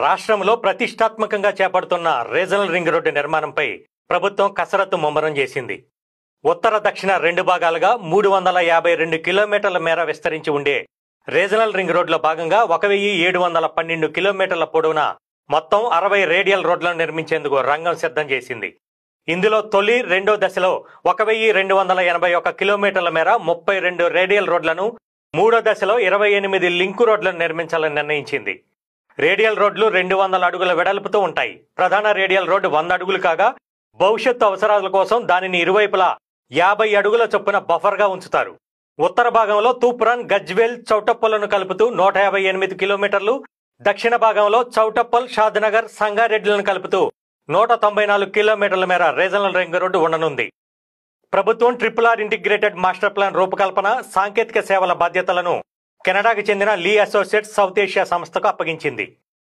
రాష్ట్రంలో ప్రతిష్టాత్మకంగా చేపడుతున్న రీజనల్ రింగ్ రోడ్డు నిర్మాణంపై ప్రభుత్వం కసరత్తు ముమ్మరం చేసింది. ఉత్తర దక్షిణ రెండు భాగాలుగా 352 కిలోమీటర్ల మేర విస్తరించి ఉండే రీజనల్ రింగ్ రోడ్లో భాగంగా 1712 కిలోమీటర్ల పొడవున మొత్తం 60 రేడియల్ రోడ్లను నిర్మించేందుకు రంగం సిద్ధం చేసింది. ఇందులో తొలి, రెండో దశలో 1281 కిలోమీటర్ల మేర 32 రేడియల్ రోడ్లను, మూడో దశలో 28 లింకు రోడ్లను నిర్మించాలని నిర్ణయించింది. రేడియల్ రోడ్లు 200 అడుగుల వెడల్పుతో ఉంటాయి. ప్రధాన రేడియల్ రోడ్డు 100 అడుగులు కాగా భవిష్యత్తు అవసరాల కోసం దానిని ఇరువైపులా 50 అడుగుల చొప్పున బఫర్గా ఉంచుతారు. ఉత్తర భాగంలో తూప్రాన్, గజ్వేల్, చౌటప్పలను కలుపుతూ 158 కిలోమీటర్లు, దక్షిణ భాగంలో చౌటప్పల్, షాద్నగర్, సంగారెడ్డిలను కలుపుతూ 194 కిలోమీటర్ల మేర రీజనల్ రింగ్ రోడ్డు ఉండనుంది. ప్రభుత్వం RRR ఇంటిగ్రేటెడ్ మాస్టర్ ప్లాన్ రూపకల్పన, సాంకేతిక సేవల బాధ్యతలను కెనడాకు చెందిన లీ అసోసియేట్స్ సౌత్ ఏషియా సంస్థకు అప్పగించింది.